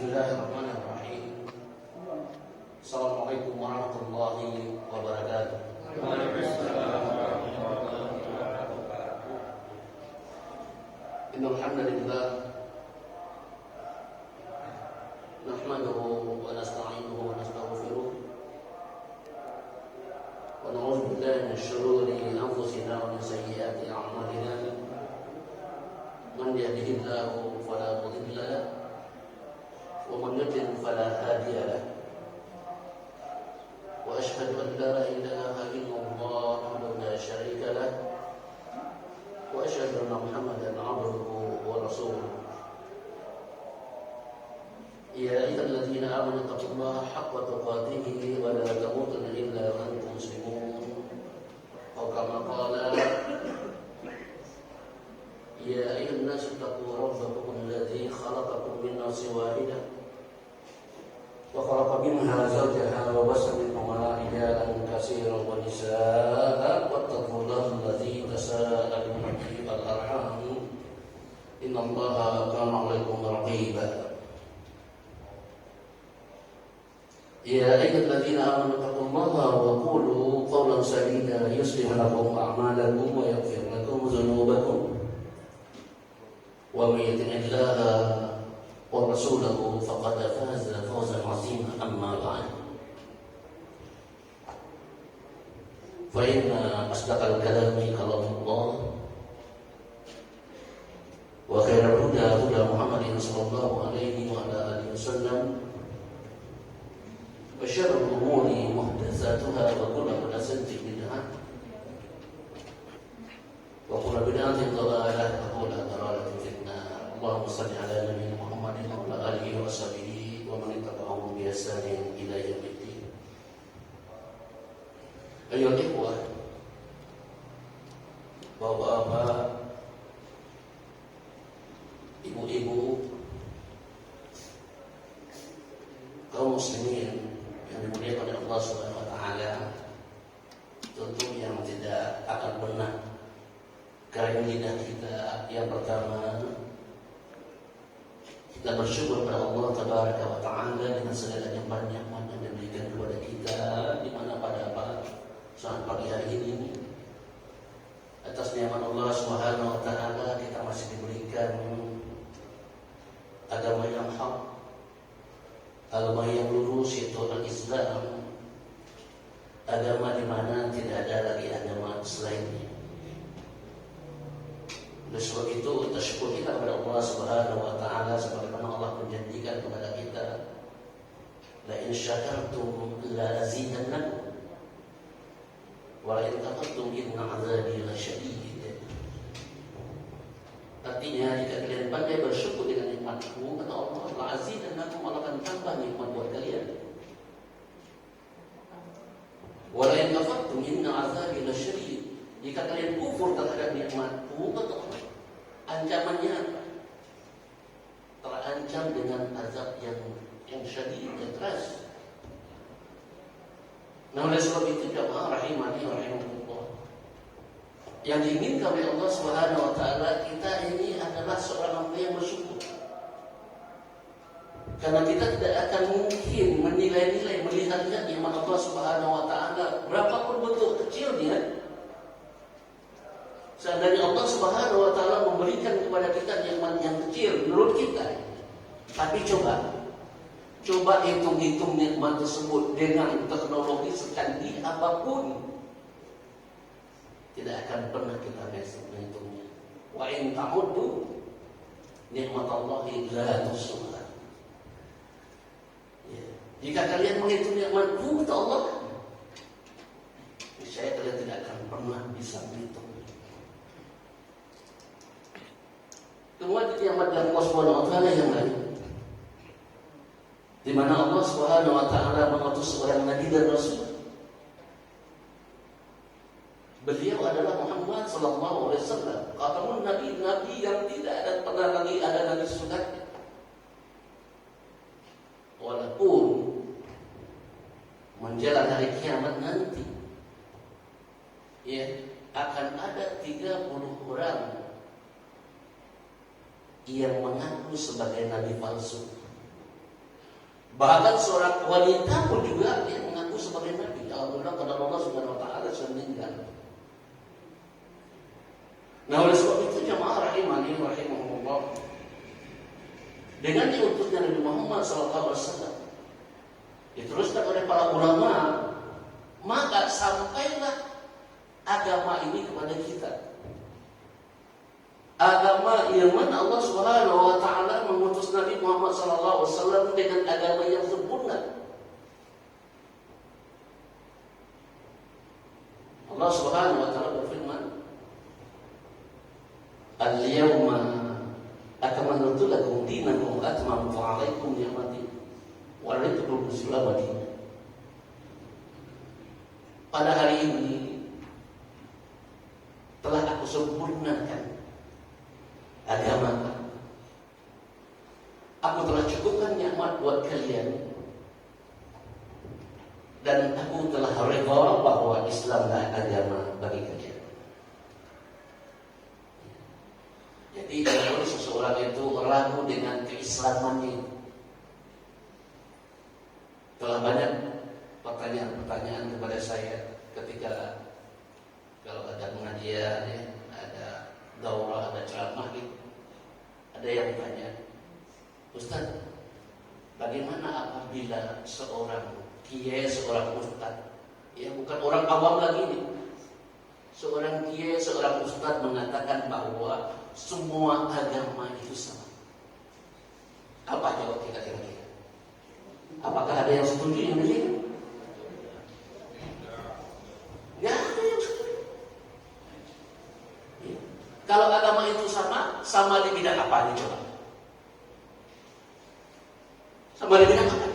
Bismillahirrahmanirrahim. Assalamualaikum warahmatullahi wabarakatuh. Waalaikumsalam warahmatullahi wabarakatuh. Innal hamdalillah nahmaduhu wa nasta'inuhu wa nastaghfiruh wa na'udzu billahi min shururi anfusina wa min sayyiati a'malina. Man yahdihillahu fala mudilla lahu wa man yudlil fala hadiya lahu. Wa asyhadu an la ilaha illallah wahdahu la syarika lahu wa asyhadu anna Muhammadan 'abduhu wa rasuluh. Ya ayyuhalladzina amanu taqullaha haqqa tuqatih wa la tamutunna illa wa antum muslimun. Aw kama qala ya ayyuhan nasu taqu rabbakum alladzi khalaqakum min nafsin wahidah wa khalaqa minha zawjaha wa bassa minhuma rijalan katsiran wa nisaa'a wattaqullaha alladzi tasaaluna bihi wal arham innallaha kana 'alaykum raqiba. Ya ayyuhalladzina amanu taqullaha wa qulu qawlan sadida yuslih lakum a'malakum wa yaghfir lakum dhunubakum wa may yuti'illaha wa rasulahu faqad faza fawzan 'azima. Amma ba'd, fa inna asdaqal kalami kalamullah wa khairal huda huda Muhammadin sallallahu alaihi wa ala alihi wasallam wa syarrul umuri muhdatsatuha wa kullu muhdatsatin bid'ah wa kullu bid'atin dhalalah wa kullu dhalalatin finnar. Allahumma shalli ala nabiyyina Muhammadin wa ala alihi wa sahbihi wa man tabi'ahum bi ihsanin ila yaumiddin. Ayyuhal ikhwah, bapak-bapak, ibu-ibu, kaum muslimin yang dimuliakan oleh Allah Subhanahu wa taala, tentu yang tidak akan pernah kering lidah kita yang pertama, kita bersyukur kepada Allah Tabaraka wa taala dengan segala nikmat-nikmat yang diberikan kepada kita di mana pada saat pagi hari ini. Atas nikmat Allah Subhanahu wa taala kita masih diberikan agama yang hak, agama yang lurus, yaitu al-Islam, agama di mana tidak ada lagi agama selainnya. Oleh sebab itu, kita syukur kita kepada Allah Subhanahu wa taala sebagaimana Allah menjanjikan kepada kita, la in syakartum la azidannakum wa la in kafartum inna 'adzabi lasyadid. Artinya, jika kalian pandai bersyukur dengan nikmatku, kata Allah, la azidannakum, Allah akan tambah nikmat buat kalian. Wa la in kafartum inna 'adzabi lasyadid. Jika kalian kufur terhadap nikmatku, kata Allah, ancamannya apa? Terancam dengan azab yang syadid, yang keras. Nah, oleh sebab itu, jamaah rahimani rahimahullah, yang diinginkan oleh Allah Subhanahu wa taala, kita ini adalah seorang hamba yang bersyukur. Karena kita tidak akan mungkin menilai-nilai, melihat-lihat nikmat Allah Subhanahu wa taala berapapun bentuk kecilnya. Seandainya Allah Subhanahu wa taala memberikan kepada kita nikmat yang kecil menurut kita, tapi coba hitung-hitung nikmat tersebut dengan teknologi secanggih apapun, tidak akan pernah kita bisa menghitungnya. Wa in ta'uddu nikmatallahi la tuhsuha. Ya. Jika kalian menghitung nikmatku, kata Allah, saya kalian tidak akan pernah bisa menghitung. Kemudian nikmat dari Allah Subhanahu wa taala yang lain, di mana Allah Subhanahu wa taala mengutus seorang nabi dan rasul. Beliau adalah Muhammad sallallahu alaihi wasallam, khatamun nabi yang tidak ada pernah lagi ada nabi sesudahnya. Walaupun menjelang hari kiamat nanti, ya, akan ada 30 orang yang mengaku sebagai nabi palsu. Bahkan seorang wanita pun juga dia mengaku sebagai nabi. Alhamdulillah pada Allah Subhanahu wa taala sudah meninggal. Nah, oleh sebab itu jamaah rahimani rahimahullah, dengan diutusnya Nabi Muhammad SAW diteruskan oleh para ulama, maka sampailah agama ini kepada kita. Agama yang mana Allah Subhanahu wa taala mengutus Nabi Muhammad SAW dengan agama yang sempurna. Allah Subhanahu wa taala berfirman, "Al-yawma akmaltu lakum dinakum wa atmamtu 'alaikum ni'mati wa raditu lakum al-Islam dinan." Pada hari ini telah aku sempurnakan agama. Aku telah cukupkan nikmat buat kalian, dan aku telah redha bahwa Islamlah agama bagi kalian. Jadi kalau seseorang itu ragu dengan keislamannya, telah banyak pertanyaan-pertanyaan kepada saya ketika kalau ada pengajian, ya, ada daurah, ada ceramah gitu. Ada yang tanya, "Ustaz, bagaimana apabila seorang kiai, seorang ustaz, ya bukan orang awam lagi nih, seorang kiai, seorang ustaz mengatakan bahwa semua agama itu sama?" Apa jawab kita kira-kira? Apakah ada yang setuju yang begini? Nggak ada yang setuju. Ya. Kalau agama itu sama di bidang apa nih coba? Sama di bidang apa?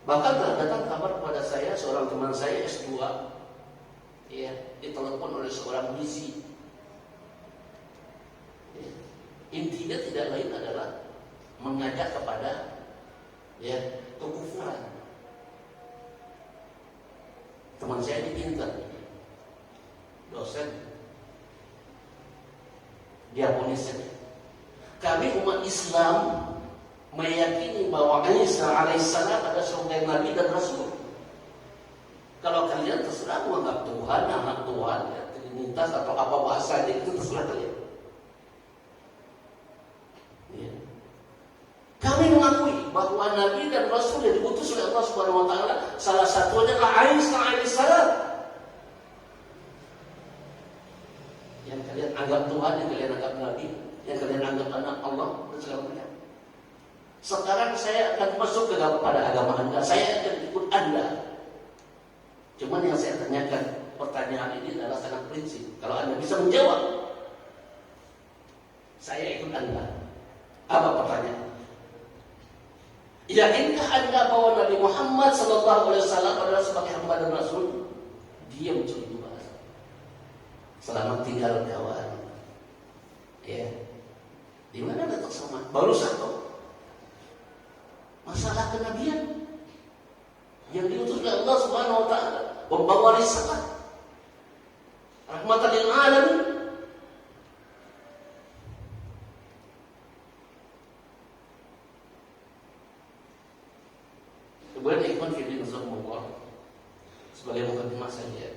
Bahkan telah datang kabar kepada saya, seorang teman saya S2, ya, ditelepon oleh seorang misi. Ya. Intinya tidak lain adalah mengajak kepada, ya, kekufuran. Teman saya ini pintar, dosen, diakonis. Kami umat Islam meyakini bahwa Isa alaihissalam adalah seorang nabi dan rasul. Kalau kalian terserah menganggap Tuhan, anak Tuhan, ya, trinitas atau apa bahasanya, itu terserah kalian. Ya. Kami mengakui bahwa nabi dan rasul yang diutus oleh Allah Subhanahu wa taala salah satunya adalah Isa alaihissalam. Yang kalian anggap Tuhan, yang kalian anggap nabi, yang kalian anggap anak Allah, dan segala macam. Sekarang saya akan masuk kepada agama Anda, saya akan ikut Anda. Cuman yang saya tanyakan, pertanyaan ini adalah sangat prinsip. Kalau Anda bisa menjawab, saya ikut Anda. Apa pertanyaan? Yakinkah Anda bahwa Nabi Muhammad SAW adalah sebagai hamba dan Rasul? Diam itu bahasa. Selamat tinggal kawan. Ya, di mana letak sama? Baru satu. Masalah kenabian yang diutus oleh Allah Subhanahu wa taala, membawa risalah rahmatan lil alamin. Kemudian ikhwan fillah nazakumullah, sebagai mukadimah saja.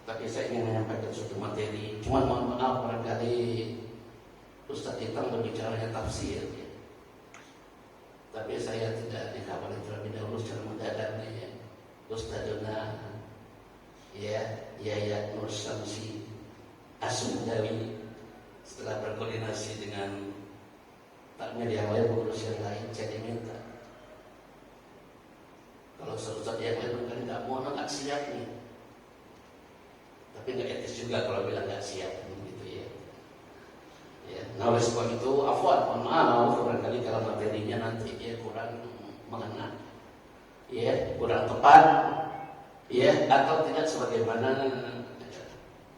Tapi saya ingin menyampaikan suatu materi. Cuma mohon maaf barangkali Ustaz Itang berbicaranya tafsir, ya. Tapi saya tidak dikabarkan terlebih dahulu secara mendadak, ya. Ustadzuna, ya, Yayat Nur Syamsi As-Sundawi, setelah berkoordinasi dengan takmir yang lain, pengurus yang lain, saya diminta, kalau Ustaz yang lain barangkali nggak mau, nggak siap nih. Tapi nggak etis juga kalau bilang nggak siap, gitu ya. Ya, nah oleh sebab itu, afwan, mohon maaf, barangkali kalau materinya nanti ya kurang mengena, ya kurang tepat, ya atau tidak sebagaimana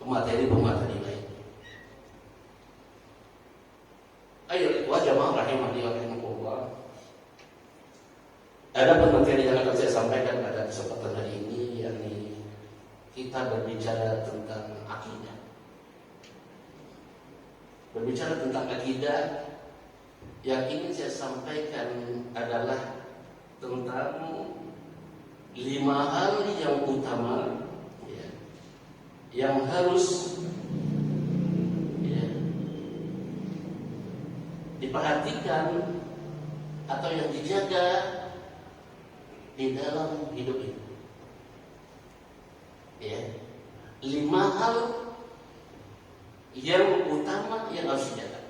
pemateri-pemateri lain. Ayo, itu jamaah rahimani wa rahimakumullah. Ada materi yang akan saya sampaikan pada kesempatan hari ini, yakni kita berbicara tentang akidah. Berbicara tentang akidah, Yang ingin saya sampaikan adalah tentang 5 hal yang utama ya, yang harus ya, diperhatikan atau yang dijaga di dalam hidup ini. Ya, 5 hal yang utama yang harus dijaga.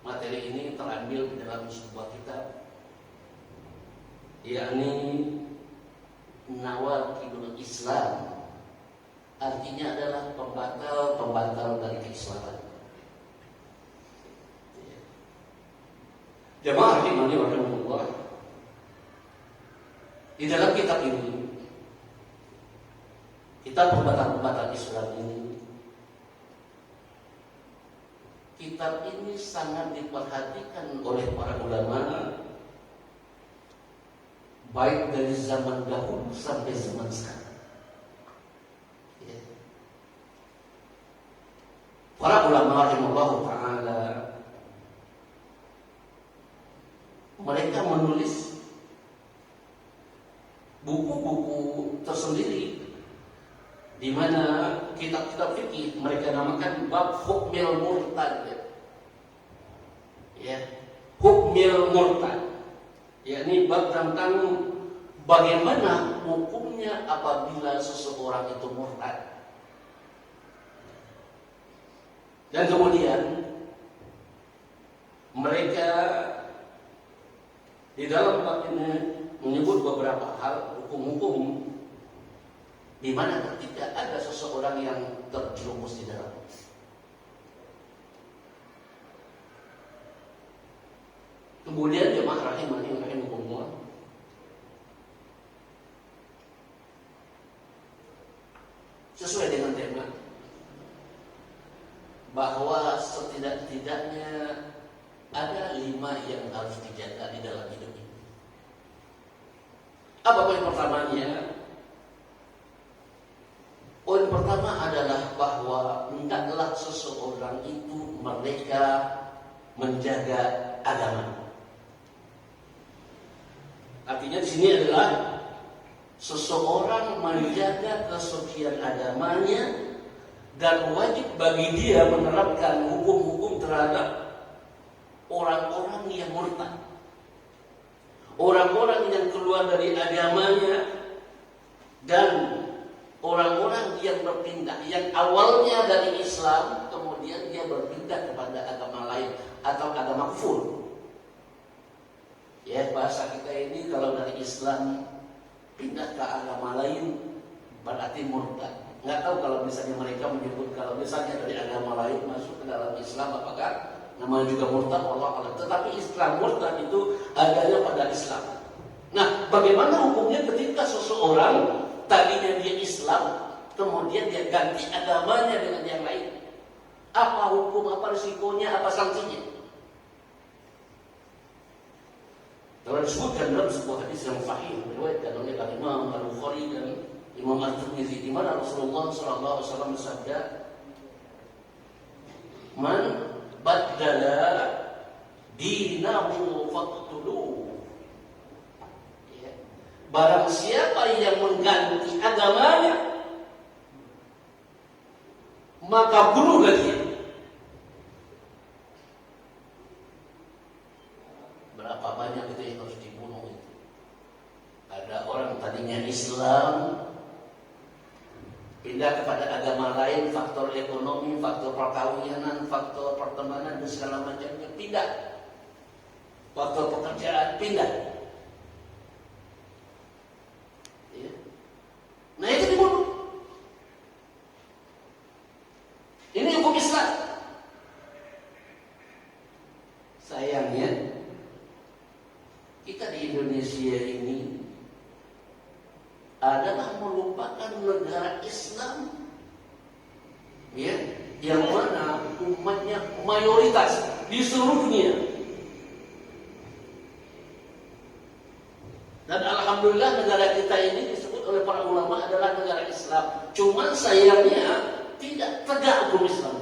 Materi ini terambil dalam sebuah kitab, yakni Nawaqidul Islam. Artinya adalah pembatal dari keislaman. Jamaah rahimani wa rahimakumullah. Di dalam kitab ini, kitab pembatal Islam ini, kitab ini sangat diperhatikan oleh para ulama, baik dari zaman dahulu sampai zaman sekarang. Ya. Para ulama rahimahullah ta'ala, mereka menulis buku-buku tersendiri, di mana kitab-kitab fikih mereka namakan bab hukmil murtad. Ya, hukmil murtad, yakni bab tentang bagaimana hukumnya apabila seseorang itu murtad. Dan kemudian mereka di dalam bab ini menyebut beberapa hal hukum-hukum di mana ketika ada seseorang yang terjerumus di dalam. Kemudian jemaah rahimani wa rahimakumullah, sesuai dengan tema bahwa setidak-tidaknya ada 5 yang harus dijaga di dalam hidup ini. Apa poin pertamanya? Poin pertama adalah bahwa hendaklah seseorang itu mereka menjaga agama. Artinya di sini adalah seseorang menjaga kesucian agamanya dan wajib bagi dia menerapkan hukum-hukum terhadap orang-orang yang murtad, orang-orang yang keluar dari agamanya, dan orang-orang yang berpindah, yang awalnya dari Islam kemudian dia berpindah kepada agama lain atau agama kufur. Ya, bahasa kita ini kalau dari Islam pindah ke agama lain berarti murtad. Nggak tahu kalau misalnya mereka menyebut kalau misalnya dari agama lain masuk ke dalam Islam apakah namanya juga murtad, Allah alam. Tetapi Islam murtad itu adanya pada Islam. Nah, bagaimana hukumnya ketika seseorang tadinya dia Islam, kemudian dia ganti agamanya dengan yang lain? Apa hukum, apa risikonya, apa sanksinya? Telah disebutkan dalam sebuah hadis yang sahih diriwayatkan oleh Imam Al-Bukhari dan Imam At-Tirmidzi, di mana Rasulullah SAW bersabda, "Man baddala dinahu faqtuluh." Ya. Barang siapa yang mengganti agamanya, maka bunuhlah dia. Berapa banyak itu yang harus dibunuh itu? Ada orang tadinya Islam pindah kepada agama lain, faktor ekonomi, faktor perkawinan, faktor pertemanan dan segala macamnya pindah. Faktor pekerjaan pindah. Ya. Nah, itu dibunuh. Ini hukum Islam. Sayangnya kita di Indonesia ini adalah merupakan negara Islam, ya, yang mana umatnya mayoritas di seluruh dunia. Dan alhamdulillah negara kita ini disebut oleh para ulama adalah negara Islam. Cuman sayangnya tidak tegak hukum Islam.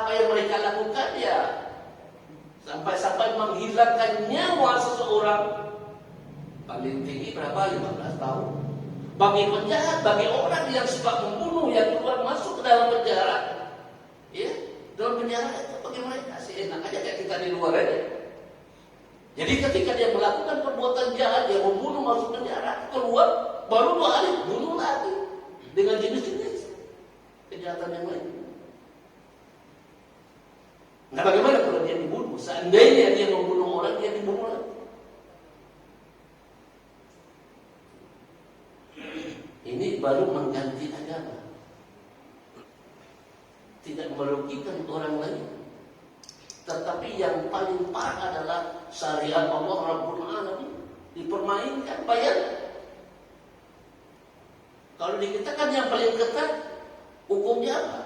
apa yang mereka lakukan ya sampai menghilangkan nyawa seseorang. Paling tinggi berapa? 15 tahun. Bagi penjahat, bagi orang yang suka membunuh, yang keluar masuk ke dalam penjara, ya, dalam penjara itu bagi mereka sih enak aja kayak kita di luar aja. Jadi ketika dia melakukan perbuatan jahat, dia membunuh masuk penjara, keluar baru 2 hari bunuh lagi dengan jenis-jenis kejahatan yang lain. Nah, bagaimana kalau dia dibunuh? Seandainya dia membunuh orang, dia dibunuh lagi. Ini baru mengganti agama. Tidak merugikan orang lain. Tetapi yang paling parah adalah syariat Allah Rabbul Alamin dipermainkan, bayar. Kalau di kita kan yang paling ketat hukumnya apa?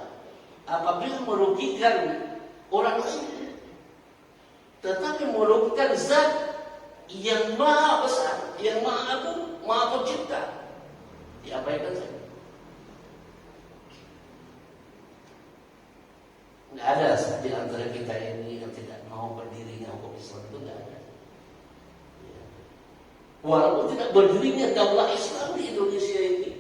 Apabila merugikan orang lain, tetapi merugikan zat yang maha besar, yang maha agung, maha pencipta, diabaikan saja. Nggak ada di antara kita ini yang tidak mau berdirinya hukum Islam, itu nggak ada. Walaupun tidak berdirinya daulah Islam di Indonesia ini,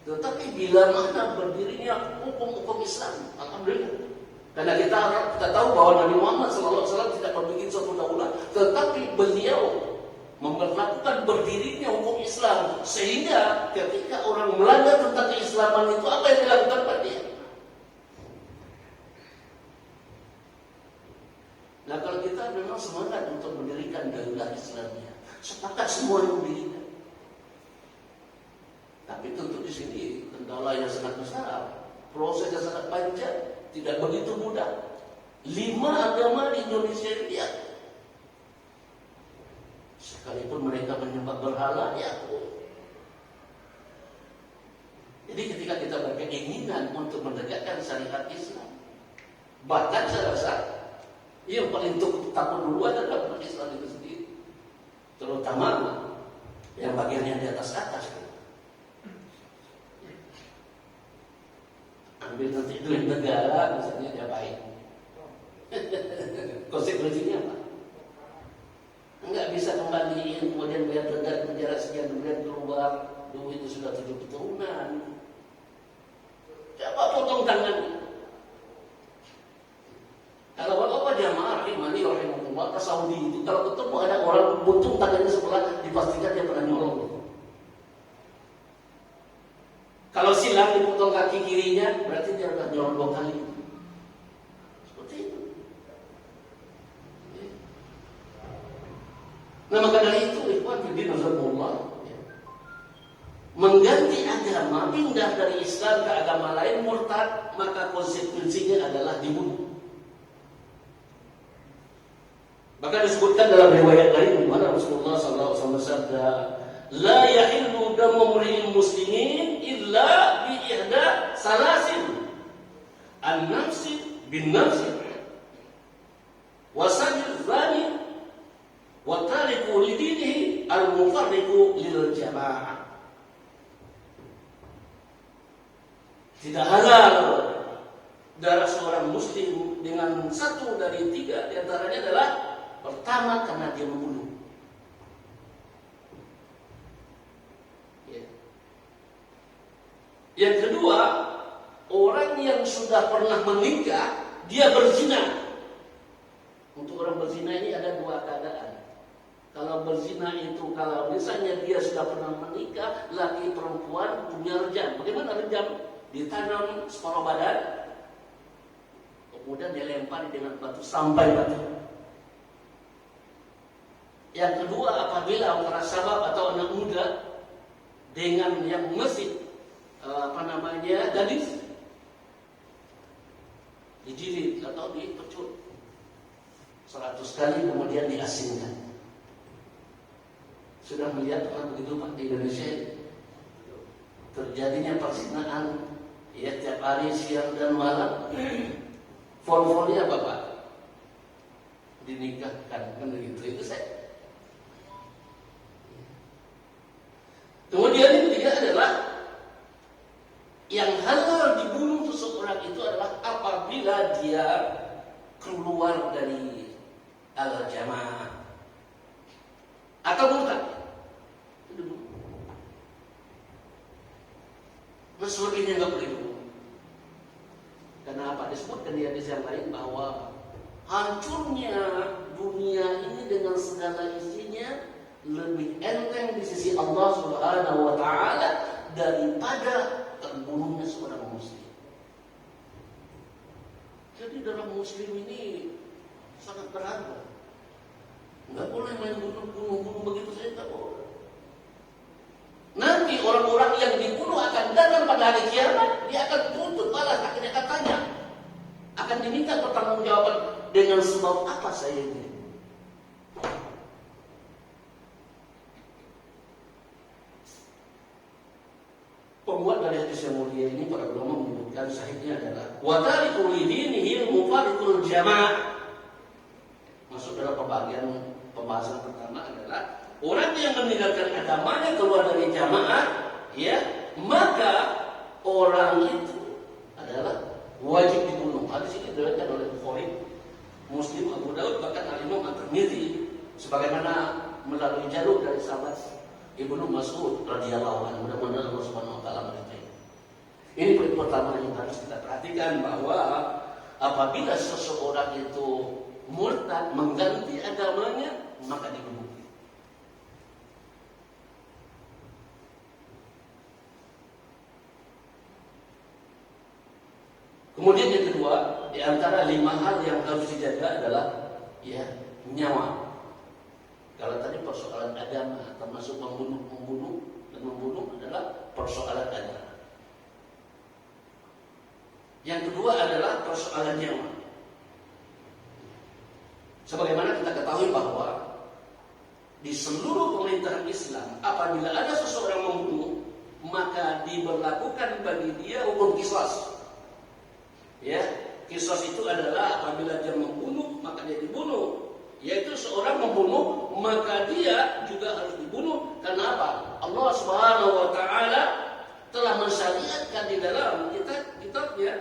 tetapi bila mana berdirinya hukum Islam, alhamdulillah. Karena kita tahu bahwa Nabi Muhammad SAW tidak membuat suatu daulah, tetapi beliau memperlakukan berdirinya hukum Islam, sehingga ketika orang melanggar tentang keislaman itu, apa yang dilakukan pada dia? Nah, kalau kita memang semangat untuk mendirikan daulah Islamnya, sepakat semua yang mendirikan. Tapi tentu di sini kendala yang sangat besar, proses yang sangat panjang, tidak begitu mudah. 5 agama di Indonesia ini ya, sekalipun mereka menyembah berhala ya. Jadi ketika kita berkeinginan untuk menegakkan syariat Islam, bahkan saya rasa yang paling takut dulu adalah umat Islam itu sendiri, terutama yang bagian yang di atas. Ambil nanti duit negara, misalnya dia baik. Konsekuensinya apa? Enggak bisa kembaliin, kemudian biar denda penjara sekian, kemudian keluar duit itu sudah 7 tahunan. Siapa potong tangannya? Kalau bapak jamaah rahimahullah ke Saudi itu, kalau ketemu ada orang potong tangannya sebelah, dipastikan dia pernah nyolong. Kalau silang dipotong kaki kirinya, berarti dia sudah nyolong 2 kali. Seperti itu. Nah, maka dari itu, ikhwan fillah rahimakumullah, mengganti agama, pindah dari Islam ke agama lain, murtad, maka konsekuensinya adalah dibunuh. Maka disebutkan dalam riwayat lain, mana Rasulullah SAW bersabda, la yahillu damu mri'in muslimin illa bi ihda salasin, an-nafsi bin nafsi, wa sajil zani, wa tariku lidinihi, al-mufarriqu lil jamaah. Tidak halal darah seorang muslim dengan 1 dari 3 diantaranya adalah pertama karena dia membunuh. Yang kedua, orang yang sudah pernah menikah, dia berzina. Untuk orang berzina ini ada 2 keadaan. Kalau berzina itu, kalau misalnya dia sudah pernah menikah, laki perempuan punya rejam. Bagaimana rejam? Ditanam separuh badan, kemudian dilempari dengan batu sampai mati. Yang kedua, apabila antara sabab atau anak muda dengan yang masih gadis, dijilid atau dipecut 100 kali kemudian diasingkan. Sudah melihat orang begitu Pak di Indonesia ini? Terjadinya perzinaan ya tiap hari siang dan malam. Form-formnya apa Pak? Dinikahkan kan begitu, itu saya. Kemudian yang ketiga adalah yang halal dibunuh seseorang itu adalah apabila dia al-jamaah atau murtad. Itu dibunuh. Nah, selebihnya nggak boleh dibunuh. Karena apa? Disebutkan di hadis yang lain bahwa hancurnya dunia ini dengan segala isinya lebih enteng di sisi Allah Subhanahu wa taala daripada terbunuhnya seorang muslim. Jadi dalam muslim ini sangat berharga. Nggak boleh main bunuh begitu saja, nggak boleh. Nanti orang-orang yang dibunuh akan datang pada hari kiamat, dia akan tuntut balas, akhirnya akan tanya, akan diminta pertanggungjawaban dengan sebab apa saya ini. Pembuat dari hadis yang mulia ini para ulama menyebutkan sahihnya adalah wa tariku lidinihi mufariqul jamaah. Masuk dalam pembahasan pertama adalah orang yang meninggalkan agamanya keluar dari jamaah, ya, maka orang itu adalah wajib dibunuh. Hadis ini diriwayatkan oleh Bukhari, Muslim, Abu Daud, bahkan Al-Imam At-Tirmidzi sebagaimana melalui jalur dari sahabat Ibnu Mas'ud radhiyallahu anhu. Mudah-mudahan Allah Subhanahu wa taala meridai. Ini poin pertama yang harus kita perhatikan, bahwa apabila seseorang itu murtad, mengganti agamanya, maka dibunuh. Kemudian yang kedua, di antara 5 hal yang harus dijaga adalah ya, nyawa. Kalau tadi persoalan agama, termasuk membunuh adalah persoalan agama. Yang kedua adalah persoalan nyawa. Sebagaimana kita ketahui bahwa di seluruh pemerintahan Islam, apabila ada seseorang membunuh, maka diberlakukan bagi dia hukum qisas. Ya, qisas itu adalah apabila dia membunuh, maka dia dibunuh. Yaitu seorang membunuh, maka dia juga harus dibunuh. Karena apa? Allah Subhanahu wa taala telah mensyariatkan di dalam kitabnya,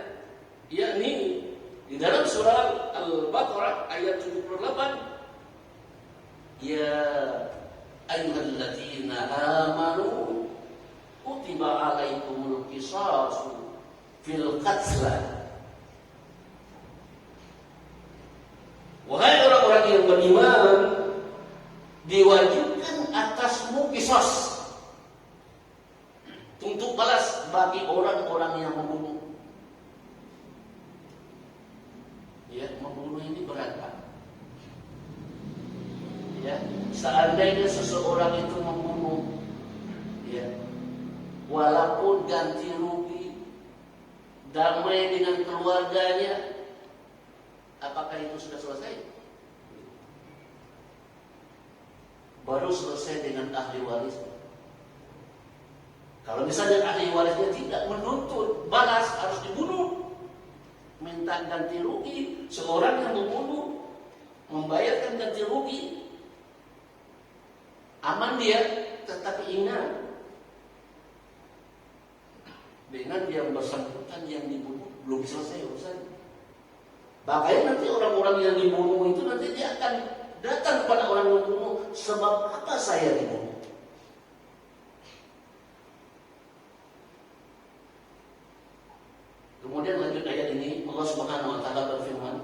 yakni di dalam surah Al-Baqarah ayat 78, ya ayyuhalladzina amanu kutiba alaikumul qisasu fil qatl. Wahai orang-orang yang beriman, diwajibkan atasmu qisas, untuk balas bagi orang-orang yang membunuh. Ya, membunuh ini berat, Pak. Ya, seandainya seseorang itu membunuh, ya, walaupun ganti rugi, damai dengan keluarganya, apakah itu sudah selesai? Baru selesai dengan ahli waris. Kalau misalnya ahli warisnya tidak menuntut balas, harus dibunuh, minta ganti rugi, seorang yang membunuh membayarkan ganti rugi, aman dia. Tetapi ingat, dengan yang bersangkutan yang dibunuh belum selesai urusan. Makanya nanti orang-orang yang dibunuh itu nanti dia akan datang kepada orang yang membunuh, sebab apa saya dibunuh? Kemudian lanjut ayat ini, Allah Subhanahu wa taala berfirman,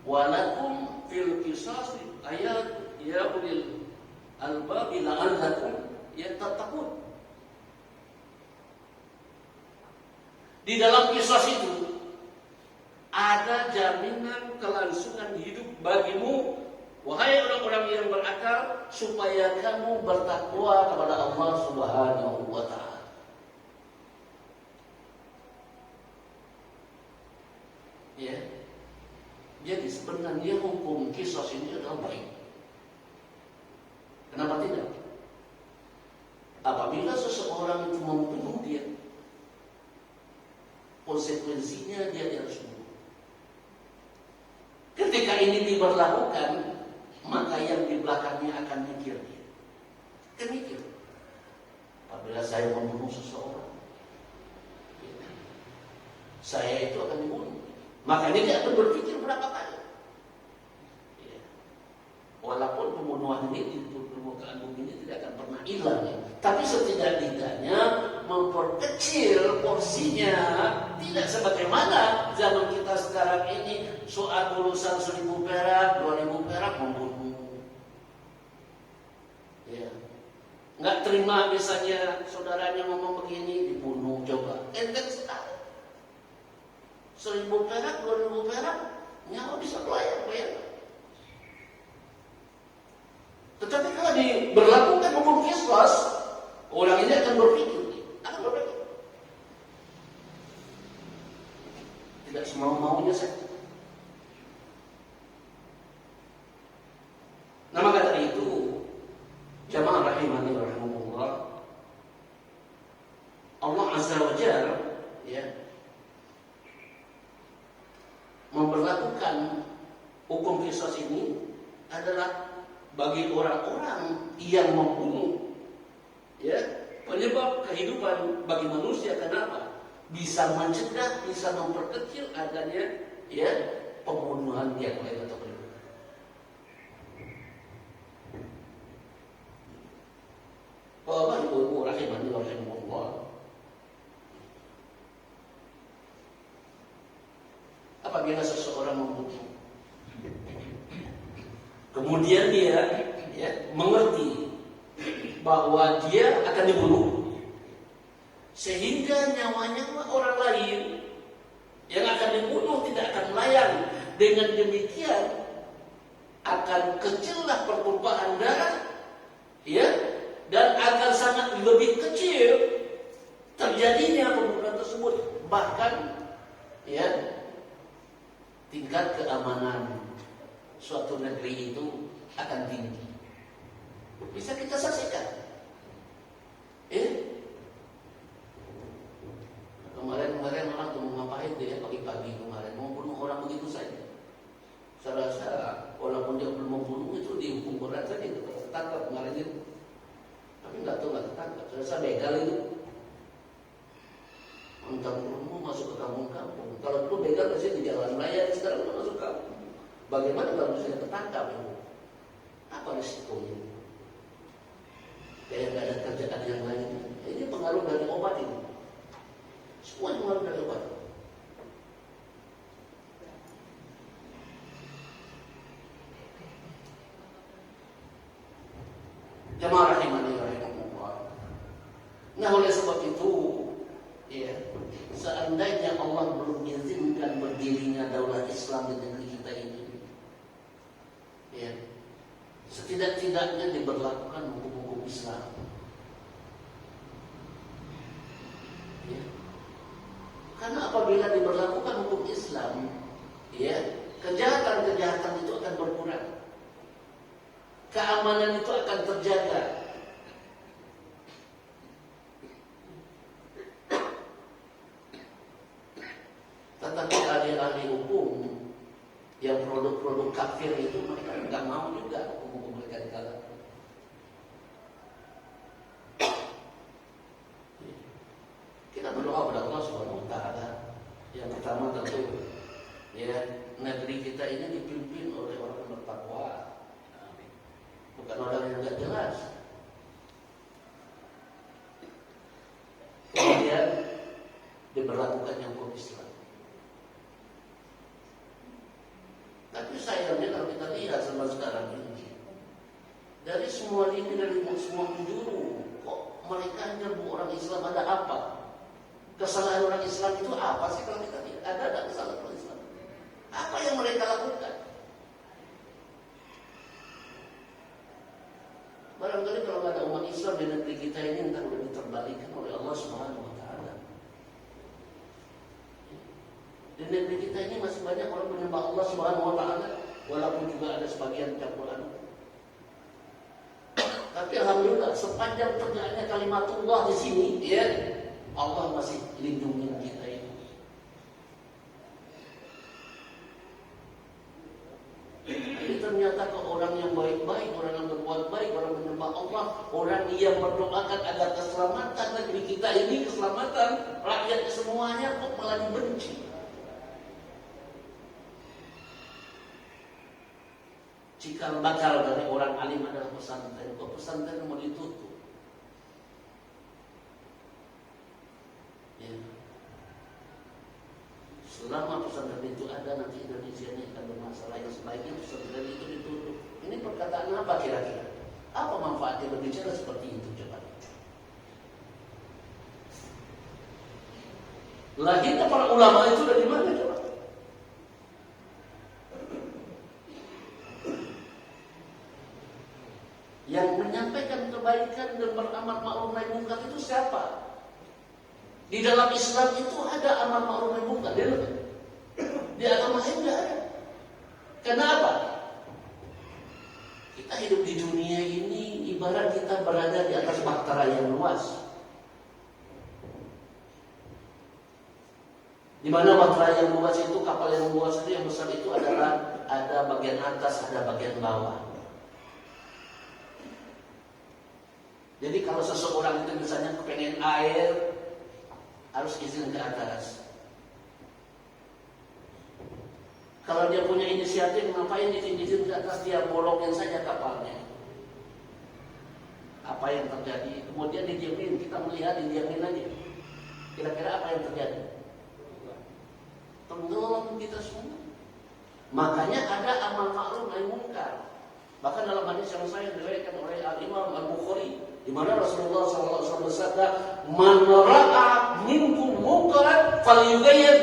"Walakum fil qisasi ayat ya ulil albab la'allakum yattaqun." Di dalam qisas itu ada jaminan kelangsungan hidup bagimu, wahai orang-orang yang berakal, supaya kamu bertakwa kepada Allah Subhanahu wa taala. Ya. Jadi sebenarnya hukum qisas ini adalah baik. Kenapa tidak? Apabila seseorang itu membunuh dia, konsekuensinya dia harus bunuh. Ketika ini diberlakukan, maka yang di belakangnya akan mikir dia. Kan mikir. Apabila saya membunuh seseorang, saya itu akan dibunuh. Makanya dia akan berpikir berapa kali. Tapi setidak-tidaknya memperkecil porsinya, tidak sebagaimana zaman kita sekarang ini soal urusan 1.000 perak, 2.000 perak membunuh. Ya. Nggak terima misalnya saudaranya ngomong begini dibunuh, coba enteng sekali. 1.000 perak, 2.000 perak, nyawa bisa melayang, bayangkan. Tetapi kalau diberlakukan hukum qisas, orang ini akan berpikir. Tidak semau-maunya saja. Nah maka dari itu, jamaah rahimani wa rahimakumullah, Allah Azza wa Jalla ya memberlakukan hukum qisas ini adalah bagi orang-orang yang membunuh, ya, penyebab kehidupan bagi manusia. Kenapa? Bisa mencegah, bisa memperkecil adanya ya pembunuhan yang lain atau kedua. Bapak Ibu rahimani wa rahimakumullah, apabila seseorang membunuh, kemudian dia ya, mengerti bahwa dia akan dibunuh, sehingga nyawanya orang lain yang akan dibunuh tidak akan melayang. Dengan demikian akan kecillah pertumpahan darah, ya, dan akan sangat lebih kecil terjadinya pembunuhan tersebut. Bahkan, ya, tingkat keamanan suatu negeri itu akan tinggi. Bisa kita saksikan. Kemarin orang tuh mau ngapain dia pagi-pagi kemarin mau bunuh orang begitu saja. Saya rasa walaupun dia belum membunuh itu dihukum berat saja itu tertangkap kemarin itu. Tapi nggak tertangkap. Saya rasa begal itu. Mentang mau masuk ke kampung-kampung. Kalau itu begal biasanya di jalan raya, sekarang udah masuk kampung. Bagaimana kalau misalnya tertangkap itu? Apa risikonya? Kayak nggak ada kerjaan yang lain. Ini pengaruh dari obat ini. Semua pengaruh dari obat. Jamaah rahimani wa rahimakumullah. Nah oleh sebab itu, ya, seandainya Allah belum mengizinkan berdirinya daulah Islam di negeri kita ini, ya, setidak-tidaknya diberlakukan hukum-hukum Islam. Ya. Karena apabila diberlakukan hukum Islam, ya, kejahatan-kejahatan itu akan berkurang. Keamanan itu akan terjaga. Tetapi ahli-ahli hukum yang produk-produk kafir itu mereka nggak mau juga hukum mereka ditegakkan. Kita berdoa pada Allah Subhanahu wa taala. Yang pertama tentu ya negeri kita ini dipimpin oleh orang yang bertakwa. Bukan orang yang tidak jelas. Kemudian diberlakukannya hukum Islam. Tapi sayangnya kalau kita lihat sama sekarang ini, dari semua lini, dari semua penjuru, kok mereka nyerbu orang Islam, ada apa? Kesalahan orang Islam itu apa sih kalau kita lihat? Ada kesalahan orang Islam? Apa yang mereka lakukan? Barangkali kalau nggak ada umat Islam di negeri kita ini entah sudah diterbalikan oleh Allah Subhanahu wa taala. Di negeri kita ini masih banyak orang menyembah Allah Subhanahu wa taala, walaupun juga ada sebagian campuran. Tapi alhamdulillah sepanjang tegaknya kalimatullah di sini, ya, Allah masih lindungi kita ini. Jadi ternyata kalau orang yang baik-baik, orang yang berbuat baik, orang menyembah Allah, orang yang berdoakan agar keselamatan negeri kita ini, keselamatan rakyatnya semuanya, kok malah dibenci. Cikal bakal dari orang alim adalah pesantren, kok pesantren mau ditutup. Selama pesantren itu ada, nanti Indonesia ini akan bermasalah. Yang sebaiknya pesantren itu ditutup. Ini perkataan apa kira-kira? Apa manfaatnya berbicara seperti itu coba? Lahirnya para ulama itu dari mana coba? Yang menyampaikan kebaikan dan beramar ma'ruf nahi munkar itu siapa? Di dalam Islam itu ada amar ma'ruf nahi munkar. Di agama lain tidak ada. Kenapa? Kita hidup di dunia ini ibarat kita berada di atas bahtera yang luas. Di mana bahtera yang luas itu, kapal yang luas itu, yang besar itu adalah ada bagian atas, ada bagian bawah. Jadi kalau seseorang itu misalnya kepengen air, harus izin ke atas. Kalau dia punya inisiatif, ngapain izin ke atas, dia bolongin saja kapalnya. Apa yang terjadi? Kemudian didiamin, kita melihat didiamin aja. Kira-kira apa yang terjadi? Tenggelam kita semua. Makanya ada amal ma'ruf nahi munkar. Bahkan dalam hadis yang saya diriwayatkan oleh Al-Imam Al-Bukhari, di mana Rasulullah SAW bersabda, "Man ra'a minkum munkaran falyughayyir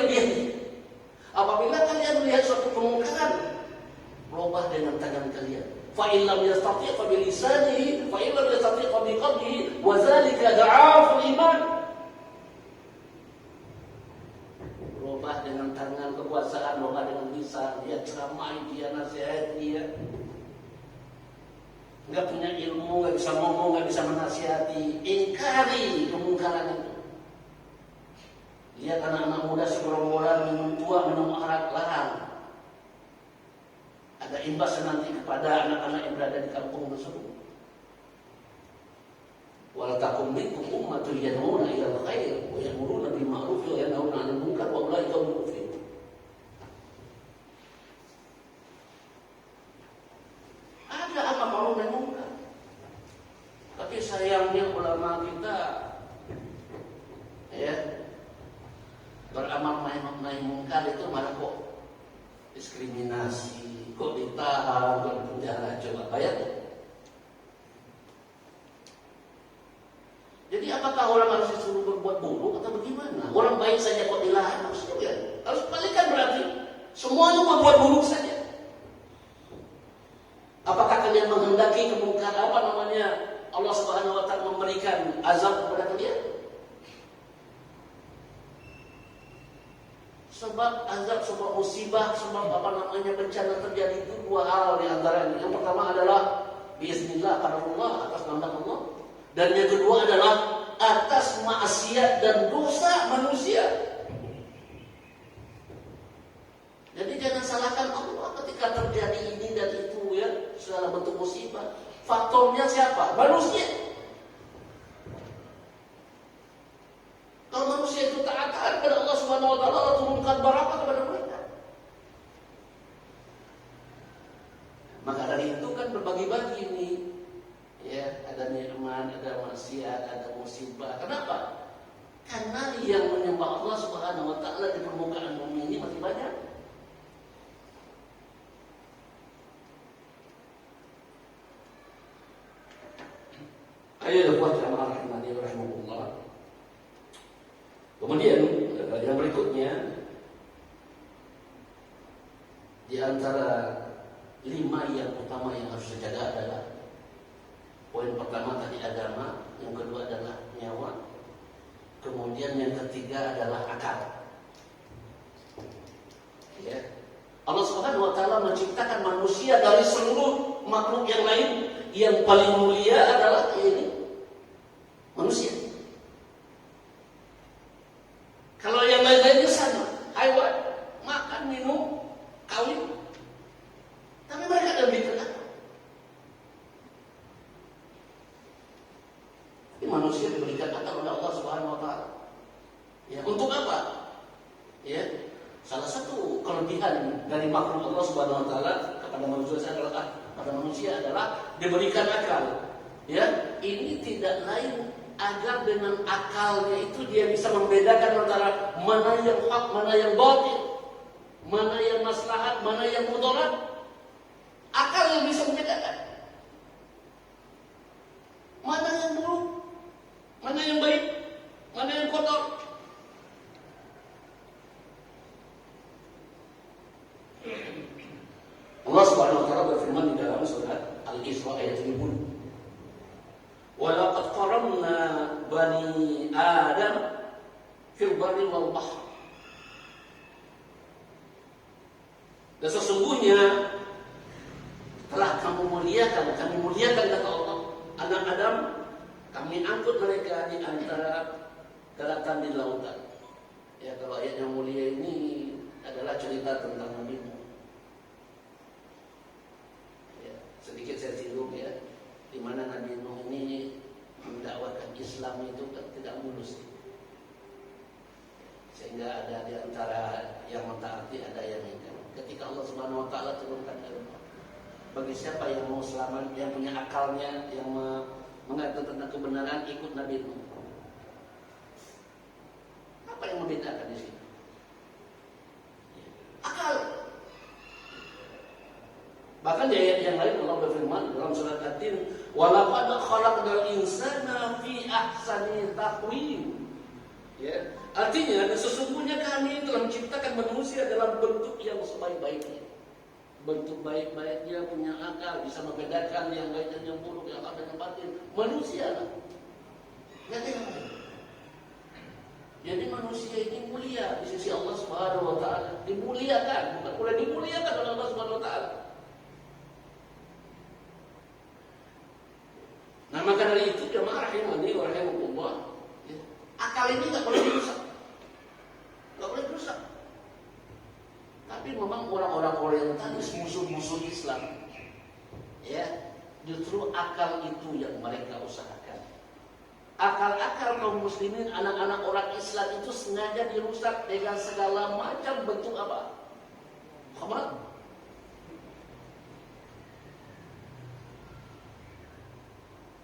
bihi." Apabila kalian melihat suatu kemungkaran, rubah dengan tangan kalian. Fa in lam yastati' fa bi lisanihi, fa in lam yastati' fa bi qalbihi, wa dzalika da'aful iman. Rubah dengan tangan kekuasaan, rubah dengan lisan, dia ceramai, dia nasihat, dia nggak punya ilmu, nggak bisa ngomong, nggak bisa menasihati, ingkari kemungkaran itu. Lihat anak-anak muda segerombolan minum tua, minum arak, larang. Ada imbas nanti kepada anak-anak yang berada di kampung tersebut. Wal takum minkum ummatun yad'una ilal khair wa ya'muruna bil ma'ruf wa yanhauna 'anil munkar wa ulaika humul muflihun. Ada amar ma'ruf nahi munkar. Tapi sayangnya ulama kita ya beramar nahi munkar itu malah kok diskriminasi, kok ditahan, kok dipenjara. Coba bayangkan. Jadi apakah orang harus disuruh berbuat buruk atau bagaimana? Orang baik saja kok dilarang? Harus balikan berarti semuanya berbuat buruk saja. Apakah kalian menghendaki kemungkaran Allah Subhanahu wa taala memberikan azab kepada kalian? Sebab azab, sebab musibah, sebab bencana terjadi itu dua hal di antaranya. Yang pertama adalah biiznillah, qadarullah, atas kehendak Allah. Dan yang kedua adalah atas maksiat dan dosa manusia. Jadi jangan salahkan Allah ketika terjadi ini dan itu ya, segala bentuk musibah. Faktornya siapa? Manusia. Kalau manusia itu taat kepada Allah Subhanahu wa taala, Allah turunkan barakah kepada mereka. Maka dari itu kan berbagi-bagi ini. Ya, ada nikmat, ada maksiat, ada musibah. Kenapa? Karena yang menyembah Allah Subhanahu wa taala di permukaan bumi ini masih banyak. Ayo buat jamaah rahimani rahimahullah. Kemudian yang berikutnya di antara 5 yang utama yang harus dijaga adalah poin pertama tadi agama, yang kedua adalah nyawa, kemudian yang ketiga adalah akal. Ya. Allah Subhanahu wa taala menciptakan manusia dari seluruh makhluk yang lain, yang paling mulia adalah ini manusia. Kalau yang lain-lainnya sama, hewan, makan, minum, kawin, tapi mereka ada lebih kenal. Manusia diberikan akal oleh Allah Subhanahu wa taala. Ya, untuk apa? Ya, salah satu kelebihan dari makhluk Allah Subhanahu wa taala kepada manusia adalah diberikan akal. Ya, ini tidak lain agar dengan akalnya itu dia bisa membedakan antara mana yang hak, mana yang batil, mana yang maslahat, mana yang mudarat. Akal yang bisa membedakan mana yang buruk, mana yang baik, mana yang kotor. Allah Subhanahu wa taala berfirman di dalam surat Al-Isra ayat 70. Walaqad qaramna bani Adam fil barri wal bahr. Dan sesungguhnya telah kami muliakan kata Allah anak Adam, kami angkut mereka di antara daratan di lautan. Ya, kalau ayat yang mulia ini adalah cerita tentang Nabi Nuh. Ya, sedikit saya singgung ya, di mana Nabi Nuh ini mendakwakan Islam itu tidak mulus, sehingga ada di antara yang mentaati, ada yang ingkar. Ketika Allah Subhanahu wa taala turunkan ayat, bagi siapa yang mau selamat, yang punya akalnya, yang mengatur tentang kebenaran, ikut Nabi Nuh. Apa yang membedakan di sini? Akal. Bahkan di ayat yang lain Allah berfirman dalam surat At-Tin, "Walaqad khalaqnal insana fi ahsani taqwim." Ya, artinya sesungguhnya kami telah menciptakan manusia dalam bentuk yang sebaik-baiknya. Bentuk baik-baiknya, punya akal, bisa membedakan yang baik dan yang buruk, yang hak dan yang batil. Manusia lah. Nggak ada yang lain. Jadi manusia ini mulia di sisi Allah Subhanahu wa taala, dimuliakan, bukan boleh dimuliakan oleh Allah Subhanahu wa taala. Nah, maka dari itu jemaah rahimani wa rahimakumullah, akal ini nggak boleh dirusak. Nggak boleh dirusak. Tapi memang orang-orang orientalis, musuh-musuh Islam, ya, justru akal itu yang mereka usahakan. Akal-akal kaum muslimin, anak-anak orang Islam itu sengaja dirusak dengan segala macam bentuk apa? Khamar.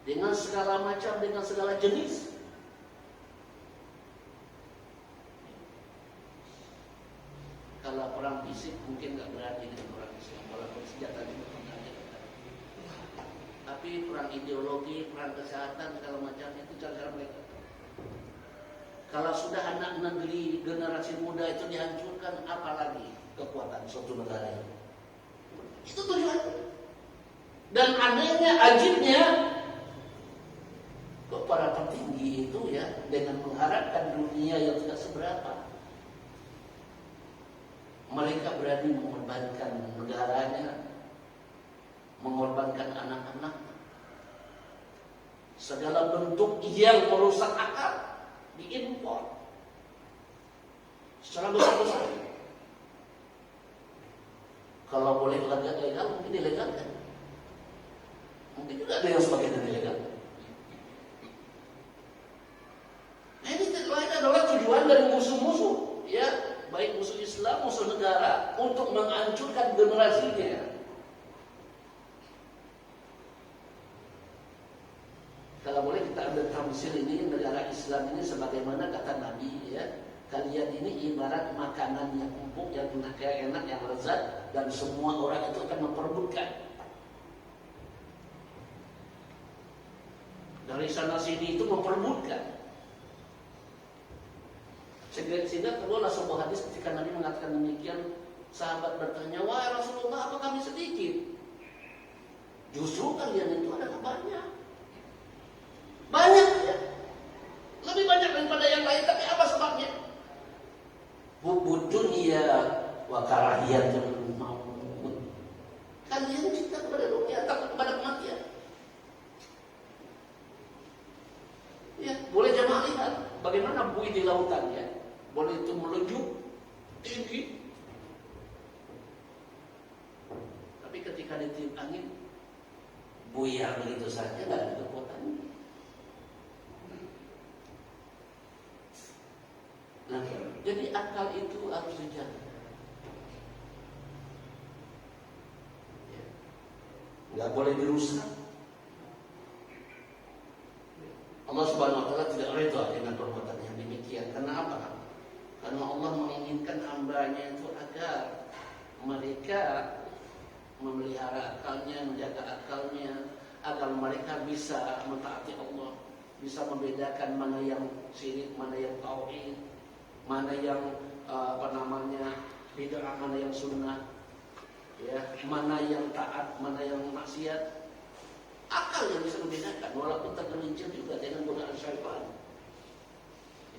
Dengan segala macam, dengan segala jenis. Kalau perang fisik mungkin nggak berani dengan orang Islam, walaupun senjata juga ada. Tapi perang ideologi, perang kesehatan, segala macam itu cara mereka. Kalau sudah anak negeri, generasi muda itu dihancurkan, apalagi kekuatan suatu negara itu. Itu tujuan. Dan anehnya, ajibnya, kok para petinggi itu ya dengan mengharapkan dunia yang tidak seberapa, mereka berani mengorbankan negaranya, mengorbankan anak-anak, segala bentuk yang merusak akal diimpor secara besar-besar. Kalau boleh legal, mungkin dilegalkan. Mungkin juga ada yang sebagainya dilegalkan. Nah, ini lain adalah tujuan dari musuh-musuh, ya, baik musuh Islam, musuh negara, untuk menghancurkan generasinya. Kalau boleh kita ambil tamsil ini, negara Islam ini sebagaimana kata Nabi, ya, kalian ini ibarat makanan yang empuk, yang enak, yang lezat, dan semua orang itu akan memperebutkan. Dari sana sini itu memperebutkan. Sehingga keluarlah sebuah hadis ketika Nabi mengatakan demikian, sahabat bertanya, "Wahai Rasulullah, apa kami sedikit?" Justru kalian itu adalah banyak. Banyak ya. Lebih banyak daripada yang lain, tapi apa sebabnya? Hubud dunia wa karahiyatul maut. Kalian cinta kepada dunia, takut kepada kematian. Ya, boleh jemaah lihat bagaimana buih di lautan ya. Boleh itu melunjuk tinggi, tapi ketika ditiup angin buyar begitu saja, nggak ada kekuatannya. Nah, jadi akal itu harus dijaga. Nggak boleh dirusak. Allah Subhanahu wa taala tidak reda dengan perbuatan yang demikian. Karena apa? Karena Allah menginginkan hamba-Nya itu agar mereka memelihara akalnya, menjaga akalnya, agar mereka bisa mentaati Allah, bisa membedakan mana yang syirik, mana yang tauhid, mana yang bid'ah, mana yang sunnah, ya, mana yang taat, mana yang maksiat. Akal yang bisa membedakan, walaupun tergelincir juga dengan godaan syaitan.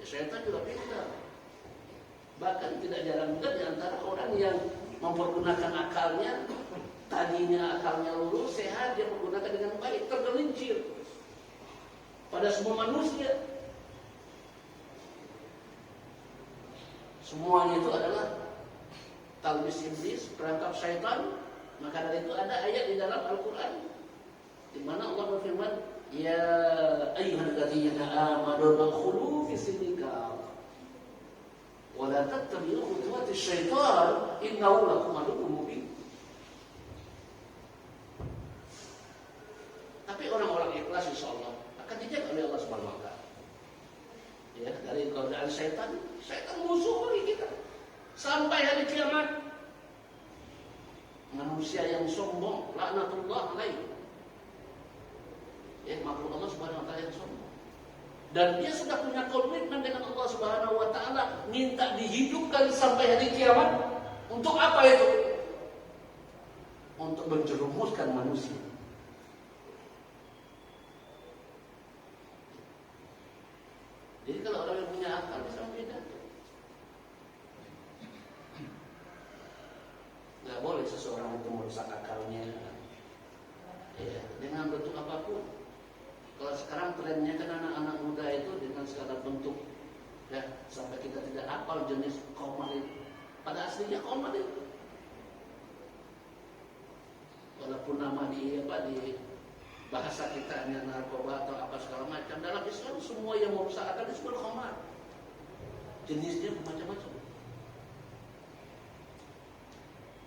Ya, syaitan juga pintar. Bahkan tidak jarang juga di antara orang yang mempergunakan akalnya, tadinya akalnya lurus, sehat, dia menggunakan dengan baik, tergelincir pada semua manusia. Semuanya itu adalah talbis iblis, perangkap syaitan. Maka dari itu ada ayat di dalam Al-Quran di mana Allah berfirman, ya ayyuhalladzina amanu dkhulu fis silmi kafah wa la tattabi'u khutuwati syaitan innahu lakum aduwwun mubin. Tapi orang-orang ikhlas insyaallah akan dijaga oleh Allah Subhanahu wa taala. Ya, dari godaan syaitan, syaitan musuh bagi kita sampai hari kiamat. Manusia yang sombong, laknatullah alaihi. Ya, makhluk Allah Subhanahu wa taala yang sombong. Dan dia sudah punya komitmen dengan Allah Subhanahu wa taala, minta dihidupkan sampai hari kiamat. Untuk apa itu? Untuk menjerumuskan manusia. Jadi kalau orang yang punya akal bisa membedakan. Nggak boleh seseorang itu merusak akalnya, ya, dengan bentuk apapun. Kalau sekarang trennya kan anak-anak muda itu dengan segala bentuk, ya, sampai kita tidak hafal jenis komar itu. Pada aslinya komar itu, walaupun nama di bahasa kita hanya narkoba atau apa segala macam, dalam Islam semua yang merusak akal disebut komar. Jenisnya macam-macam.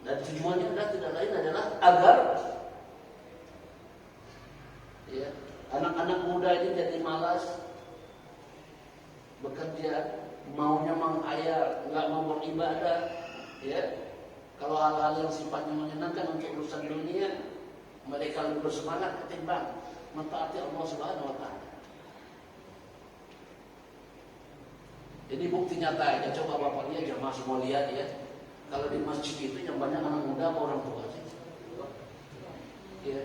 Dan tujuannya adalah tidak lain adalah agar, ya, anak-anak muda ini jadi malas bekerja, maunya menghayal, nggak mau beribadah, ya. Kalau hal-hal yang sifatnya menyenangkan untuk urusan dunia, mereka lebih bersemangat ketimbang mentaati Allah Subhanahu wa taala. Jadi bukti nyata aja, coba Bapak lihat, jamaah semua lihat ya. Kalau di masjid itu yang banyak anak muda apa orang tua sih? Ya.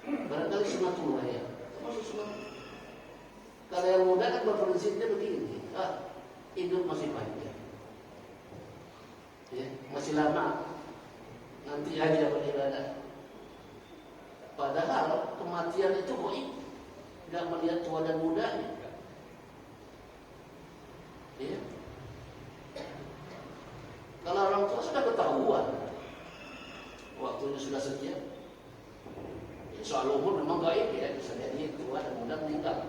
Barangkali sunatullah ya. Maksud sunat. Kalau yang muda kan berprinsipnya begini, hidup masih panjang, ya, masih lama, nanti aja beribadah. Padahal kematian itu goib, nggak melihat tua dan mudanya. Ya. Kalau orang tua sudah ketahuan, waktunya sudah sekian. Soal umur memang gaib ya, bisa jadi tua dan muda meninggal.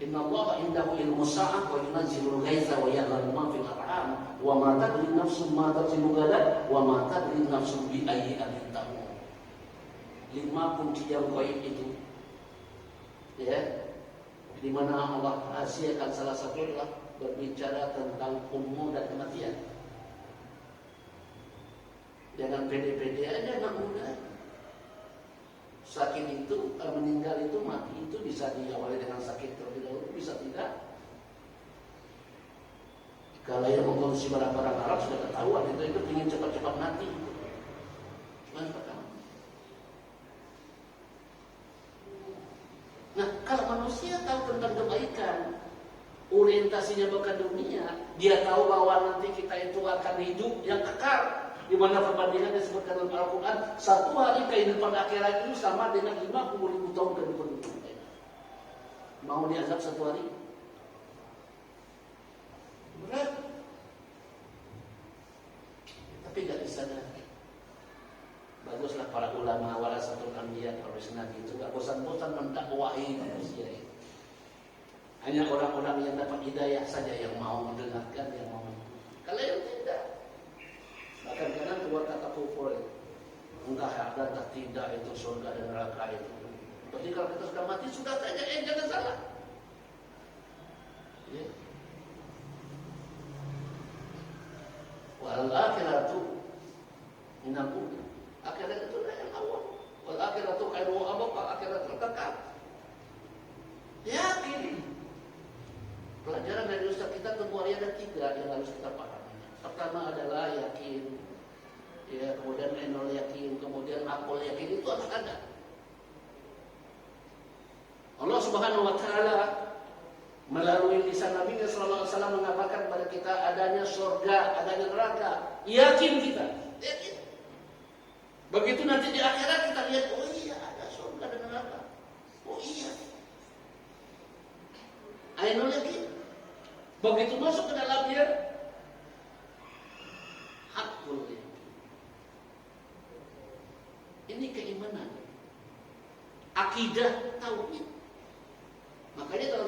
Innallaha indahu ilmu sa'ah wa yunazzilul ghaitha wa ya'lamu ma fil arham wa ma tadri nafsun ma taksibu gadan wa ma tadri nafsun bi ayyi ardin tamut. 5 kunci yang gaib itu, ya, di mana Allah rahasiakan salah satu adalah berbicara tentang umur dan kematian. Jangan pede-pede aja anak muda. Sakit itu, kalau meninggal itu, mati itu bisa diawali dengan sakit terlebih dahulu, bisa tidak. Kalau yang mengkonsumsi barang-barang haram sudah ketahuan, itu ingin cepat-cepat mati. Nah, kalau manusia tahu tentang kebaikan, orientasinya bukan dunia, dia tahu bahwa nanti kita itu akan hidup yang kekal. Di mana perbandingan disebutkan dalam Al-Quran, 1 hari kehidupan akhirat itu sama dengan 50.000 tahun kehidupan dunia. Mau diazab 1 hari? Berat. Tapi gak disadari. Baguslah para ulama warasatul anbiya, para nabi itu gak bosan-bosan mendakwahi manusia ini. Hanya orang-orang yang dapat hidayah saja yang mau mendengarkan, yang mau. Kalau yang tidak, bahkan kadang keluar kata kufur. entah ada atau tidak itu surga dan neraka itu. Berarti kalau kita sudah mati sudah saja, jangan salah. Ya. Wal akhiratu minal ula. Akhirat itu yang awal. Wal akhiratu khairu wa abqa, akhirat kekal. Yakin. Pelajaran dari Ustaz kita kemudian ada 3 yang harus kita pahami. Pertama adalah yakin. Ya, kemudian enol yakin, kemudian akol yakin, itu harus ada. Allah Subhanahu wa taala melalui lisan Nabi sallallahu alaihi wasallam mengatakan kepada kita adanya surga, adanya neraka. Yakin kita. Yakin. Begitu nanti di akhirat kita lihat, oh iya ada surga dan neraka. Oh iya. Ainul yakin. Begitu masuk ke dalamnya, hakul yakin. Ini keimanan. Akidah tauhid. Makanya dalam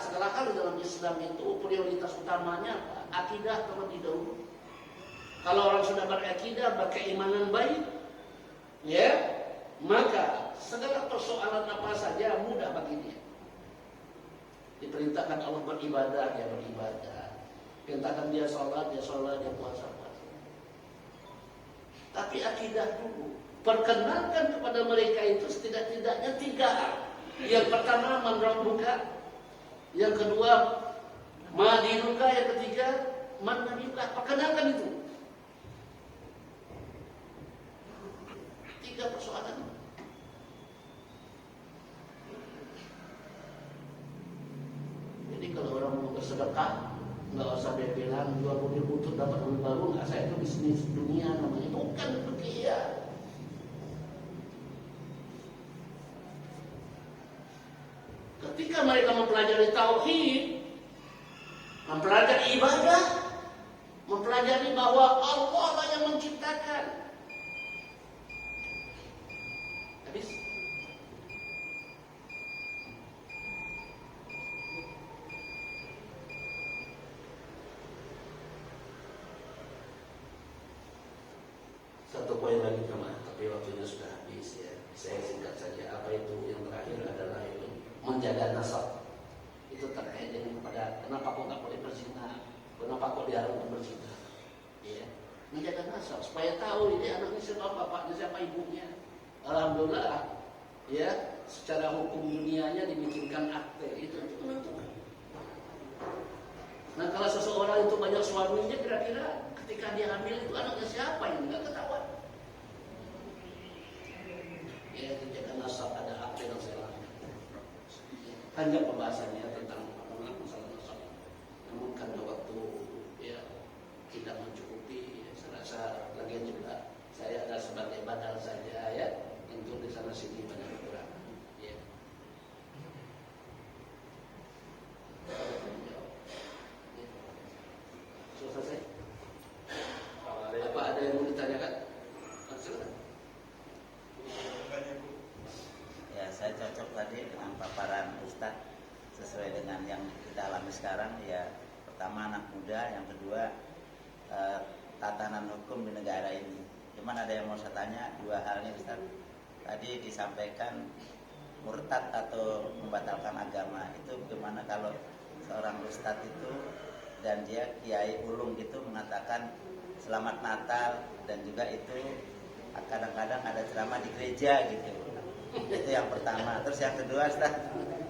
segala hal dalam Islam itu prioritas utamanya apa? Akidah terlebih dahulu. Kalau orang sudah berakidah, berkeimanan baik, ya, maka segala persoalan apa saja mudah bagi dia. Diperintahkan Allah beribadah, dia beribadah. Perintahkan dia sholat, dia puasa. Tapi akidah dulu. Perkenalkan kepada mereka itu setidak-tidaknya 3 hal. Yang pertama, man rabbuka. Yang kedua, ma dinuka. Yang ketiga, man nabiyuka. Perkenalkan itu. 3 persoalan. Jadi kalau orang mau bersedekah, nggak usah dia bilang jual mobil butut dapat mobil baru. Nggak, saya itu bisnis dunia namanya. Bukan begitu. Ketika mereka mempelajari tauhid, mempelajari ibadah, mempelajari bahwa Allah lah yang menciptakan. Habis. Satu poin lagi teman, tapi waktunya sudah habis ya. Saya singkat saja. Apa itu yang terakhir adalah itu menjaga nasab. Itu terkait dengan kepada kenapa kok nggak boleh berzina, kenapa kok diharamkan berzina. Ya, menjaga nasab supaya tahu ini anaknya siapa, bapaknya siapa, ibunya. Alhamdulillah, ya, secara hukum dunianya dibikinkan akte itu menentukan. Nah, kalau seseorang itu banyak suaminya, kira-kira ketika dia hamil itu anaknya siapa yang nggak ketahuan. Ya, menjaga nasab ada akte yang saya lakukan. Hanya pembahasannya tentang masalah nasab. Namun karena waktu ya tidak mencukupi, ya, saya rasa lagian juga saya ada sebagai badal saja ya, untuk di sana sini banyak kekurangan. Ya. Sudah selesai? Apa ada yang mau ditanyakan? Silakan. Ya, saya cocok tadi dengan paparan Ustadz sesuai dengan yang kita alami sekarang. Ya, pertama anak muda, yang kedua tatanan hukum di negara ini. Cuman ada yang mau saya tanya 2 hal nih Ustadz. Tadi disampaikan murtad atau membatalkan agama itu bagaimana kalau seorang Ustadz itu dan dia kiai ulung gitu mengatakan selamat Natal dan juga itu kadang-kadang ada ceramah di gereja gitu. Itu yang pertama. Terus yang kedua Ustaz,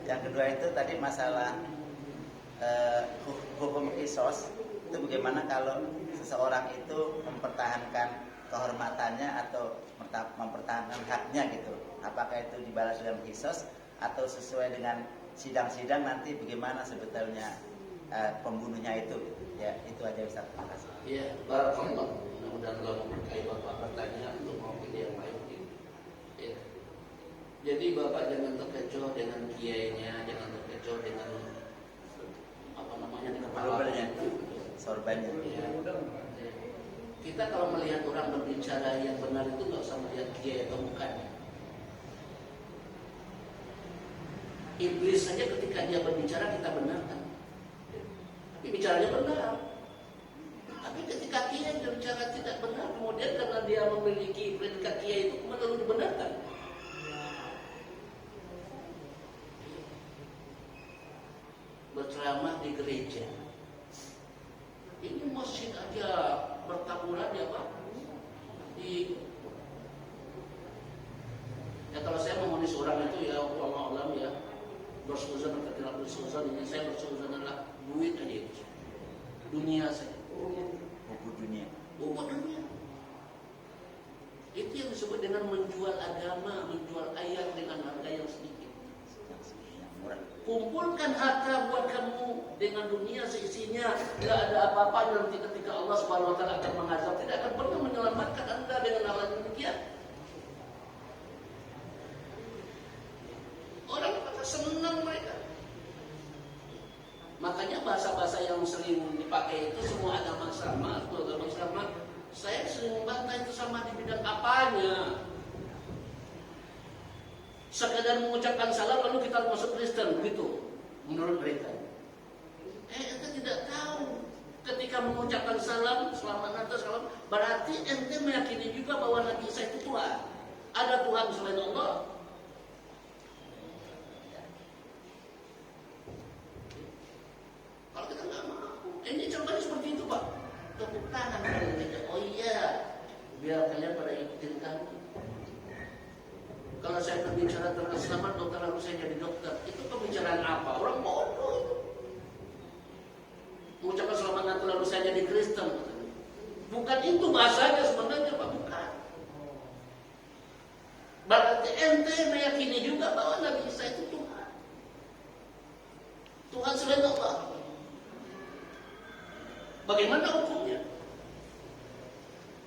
yang kedua itu tadi masalah hukum kisos. Itu bagaimana kalau seseorang itu mempertahankan kehormatannya atau mempertahankan haknya gitu. Apakah itu dibalas dalam kisos atau sesuai dengan sidang-sidang nanti bagaimana sebetulnya pembunuhnya itu. Ya, itu aja Ustaz. Terima kasih. Ya, barakallah. Mudah-mudahan Allah memberkahi Bapak bertanya untuk mewakili yang lain. Ya. Jadi Bapak jangan terkecoh dengan kiainya, jangan terkecoh dengan apa namanya di kepala sorbannya. Ya. Kita kalau melihat orang berbicara yang benar itu nggak usah melihat kiai atau mukanya. Iblis saja ketika dia berbicara kita benarkan. Tapi bicaranya benar. Tapi ketika kiai berbicara tidak benar, kemudian karena dia memiliki predikat kiai berceramah di gereja. Ini masjid aja bertaburan ya Pak. Ya kalau saya memonis orang itu ya ulama ya bersuuzon atau tidak bersuuzon, ini saya bersuuzon adalah duit aja itu. Dunia saya. Buku dunia. Buku dunia. Itu yang disebut dengan menjual agama, menjual ayat dengan harga yang sedikit. Yang murah. Kumpulkan harta buat kamu dengan dunia seisinya, tidak ada apa-apa. Nanti ketika Allah Subhanahu Wa Taala akan mengazab, tidak akan pernah menyelamatkan anda dengan hal yang demikian. Orang pada senang mereka. Makanya bahasa-bahasa yang sering dipakai itu semua agama sama, semua agama sama. Saya sering membantah itu sama di bidang apanya. Sekadar mengucapkan salam lalu kita masuk Kristen, begitu menurut mereka. Ente tidak tahu ketika mengucapkan salam, selamat Natal, salam, berarti ente meyakini juga bahwa Nabi Isa itu Tuhan. Ada Tuhan selain Allah. Kalau kita nggak mampu, ini contohnya seperti itu Pak. Tepuk tangan pada mereka. Oh iya, biar kalian pada ikutin kami. Kalau saya berbicara tentang selamat dokter lalu saya jadi dokter, itu pembicaraan apa? Orang bodoh itu. Mengucapkan selamat Natal lalu saya jadi Kristen. Bukan itu bahasanya sebenarnya Pak, bukan. Berarti ente meyakini juga bahwa Nabi Isa itu Tuhan. Tuhan selain Allah. Bagaimana hukumnya?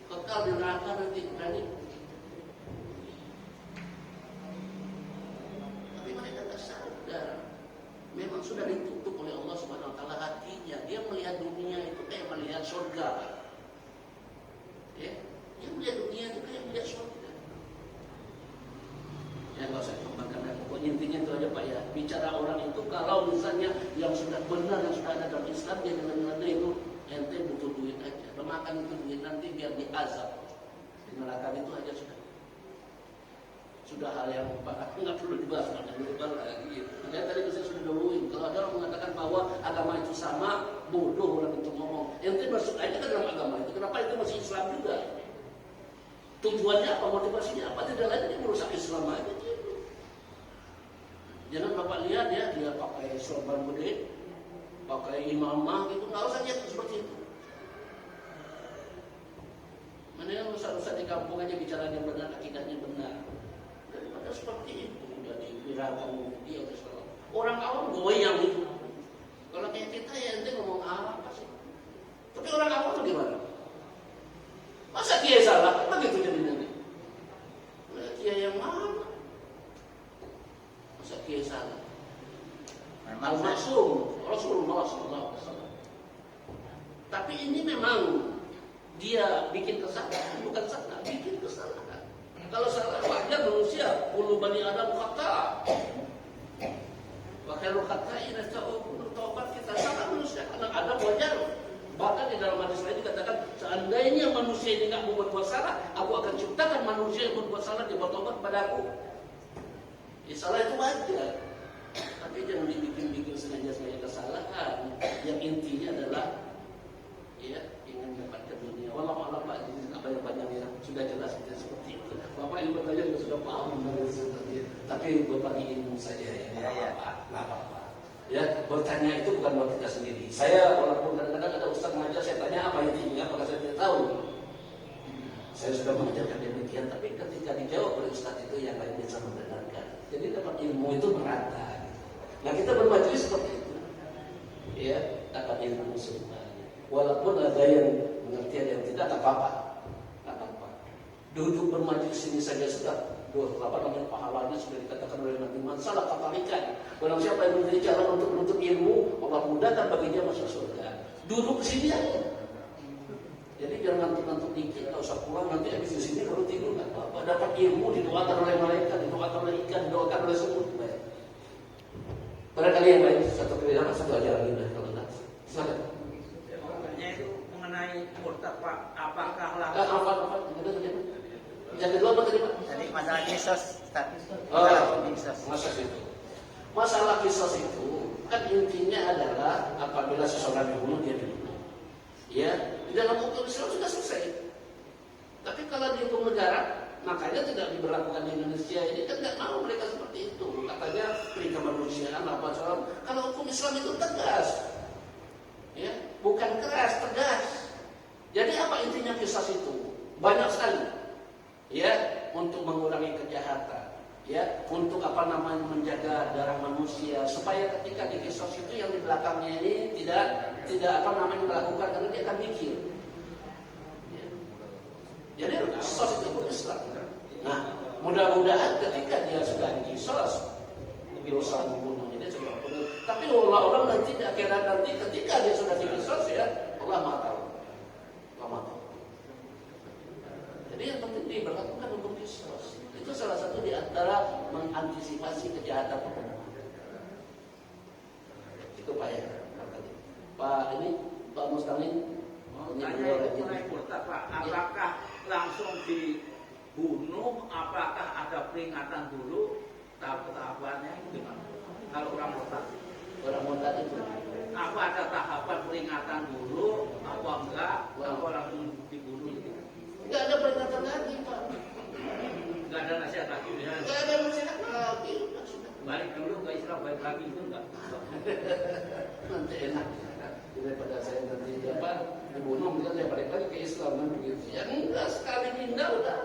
Kekal di neraka nanti berani. Tapi mereka tak sadar. Memang sudah ditutup oleh Allah Subhanahu Wa Taala hatinya. Dia melihat dunia itu kayak melihat surga. Ya, dia melihat dunia itu kayak melihat surga. Ya nggak usah kembangkan. Pokoknya intinya itu aja Pak ya. Bicara orang itu kalau misalnya yang sudah benar, yang sudah ada dalam Islam, dia dengan itu ente butuh duit aja. Makan itu duit nanti biar diazab di neraka itu aja sudah. Sudah hal yang nggak perlu dibahas lagi. Makanya tadi saya sudah duluin. Kalau ada orang mengatakan bahwa agama itu sama, bodoh orang itu ngomong. Ente masuk aja ke dalam agama itu. Kenapa itu masih Islam juga? Tujuannya apa? Motivasinya apa? Tidak lain dia merusak Islam aja. Jangan Bapak lihat ya, dia pakai sorban gede, pakai imamah gitu, nggak usah lihat seperti itu. Mana yang rusak-rusak di kampung aja bicaranya benar, akidahnya benar. Daripada seperti itu udah dibirakan dia Islam. Orang awam goyang itu. Kalau kayak kita ya ente ngomong apa sih? Tapi orang awam tuh gimana? Masa Kiai salah? Begitu jadinya nih. Kiai yang mana? Masa Kiai salah? Al-Maksum Rasulullah SAW. Tapi ini memang dia bikin kesalahan, bukan salah, bikin kesalahan. Kalau salah wajar manusia, kullu bani Adam khata. Wa khairul khata'in at-taubat, kita salah manusia, anak Adam wajar. Bahkan di dalam hadis lain dikatakan, seandainya manusia ini tidak berbuat salah, aku akan ciptakan manusia yang berbuat salah dia bertobat kepada aku. Ya, salah itu wajar. Tapi jangan dibikin-bikin sengaja kesalahan. Yang intinya adalah ya ingin mendapatkan dunia. Wallahu a'lam Pak, apa yang panjangnya sudah jelas kita seperti itu. Bapak yang bertanya juga sudah paham dari seperti itu. Tapi berbagi ilmu saja ya. Nggak apa-apa. Ya, bertanya itu bukan buat kita sendiri. Saya walaupun kadang-kadang ada ustaz mengajar, saya tanya apa intinya, apakah saya tidak tahu. Saya sudah mengajarkan demikian, tapi ketika dijawab oleh ustaz itu yang lain bisa mendengarkan. Jadi dapat ilmu itu merata. Nah kita bermajelis seperti itu, ya dapat ilmu semua. Walaupun ada yang mengerti ada yang tidak, tak apa-apa. Duduk bermajelis ini saja sudah. Pahalanya sudah dikatakan oleh Nabi Muhammad salah katalikan. Barang siapa yang mencari jalan untuk menuntut ilmu, Allah mudahkan bagi dia masuk surga. Duduk di sini aja. Jadi jangan ngantuk-ngantuk dikit, nggak usah pulang nanti habis di sini kalau tidur nggak apa-apa. Dapat ilmu didoakan oleh malaikat, didoakan oleh ikan, didoakan oleh semut. Barangkali yang lain satu kebenaran satu aja lagi kalau tidak. Silakan. Itu mengenai murtad Pak, apakah langsung? Apa? Yang kedua apa tadi Pak? Tadi masalah kisos, Masalah kisos itu Kan intinya adalah apabila seseorang dibunuh dia dibunuh. Ya, di dalam hukum Islam sudah selesai. Tapi kalau di hukum negara, makanya tidak diberlakukan di Indonesia ini kan nggak mau mereka seperti itu. Katanya perintah kemanusiaan apa soal. Kalau hukum Islam itu tegas, ya, bukan keras, tegas. Jadi apa intinya kisah itu? Banyak sekali, ya, untuk mengurangi kejahatan, ya, untuk apa namanya menjaga darah manusia supaya ketika di kisah itu yang di belakangnya ini tidak apa namanya melakukan karena dia akan mikir. Ya. Jadi kisah itu pun Islam. Nah, mudah-mudahan ketika dia sudah dikisos dosa membunuhnya dia sudah membunuh. Tapi orang nanti akhirnya nanti ketika dia sudah dikisos ya Allah Maha tahu. Allah Maha tahu. Jadi yang penting diberlakukan hukum kisos. Itu salah satu di antara mengantisipasi kejahatan pembunuhan. Itu Pak ya. Pak ini Pak Mustamin. Mengenai murtad Pak, apakah langsung dibunuh? Apakah ada peringatan dulu? Tahap-tahapannya gimana? Kalau orang murtad itu apa ada tahapan peringatan dulu? Apa enggak? Apa langsung dibunuh? Enggak ada peringatan lagi Pak. Enggak ada nasihat lagi ya? Enggak ada nasihat lagi. Balik dulu ke Islam, balik lagi itu enggak? Nanti enak. Daripada saya nanti dibunuh, mungkin saya balik lagi ke Islam kan begitu. Ya enggak, sekali pindah udah.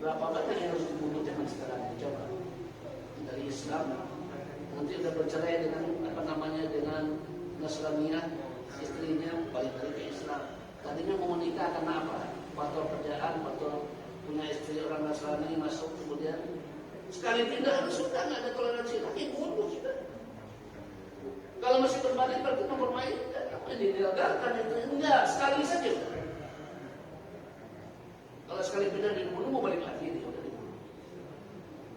Berapa banyak yang harus dibunuh zaman sekarang? Coba dari Islam nanti udah bercerai dengan apa namanya dengan Nasraniyah, istrinya balik lagi ke Islam. Tadinya mau menikah karena apa? Faktor kerjaan, faktor punya istri orang Nasrani masuk kemudian sekali pindah sudah nggak ada toleransi lagi, bunuh sudah. Kalau masih berbalik berarti mempermainkan apa yang dilegalkan itu enggak sekali saja. Kalau sekali pindah dibunuh mau balik lagi dia udah dibunuh.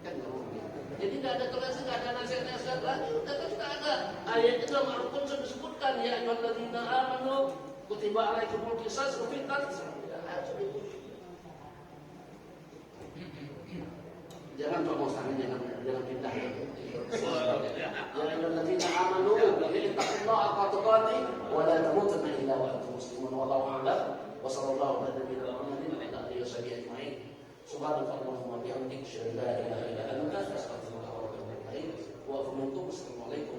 Kan nggak mungkin. Jadi nggak ada toleransi, nggak ada nasihat lagi. Udah kan sudah ada ayat itu dalam Al-Quran sudah disebutkan ya ayyuhalladzina amanu kutiba alaikumul qisas wa fil qatl. Jangan Pak Mustamin jangan pindah. Ya ayyuhalladzina amanu ittaqullaha haqqa tuqatih wa la tamutunna illa wa antum muslimun wallahu a'lam wa sallallahu ala nabiyyina Muhammadin wa ala alihi washabihi ajma'in. Subhanakallahumma wa bihamdika asyhadu an la ilaha illa anta astaghfiruka wa atubu ilaik. Wa assalamualaikum.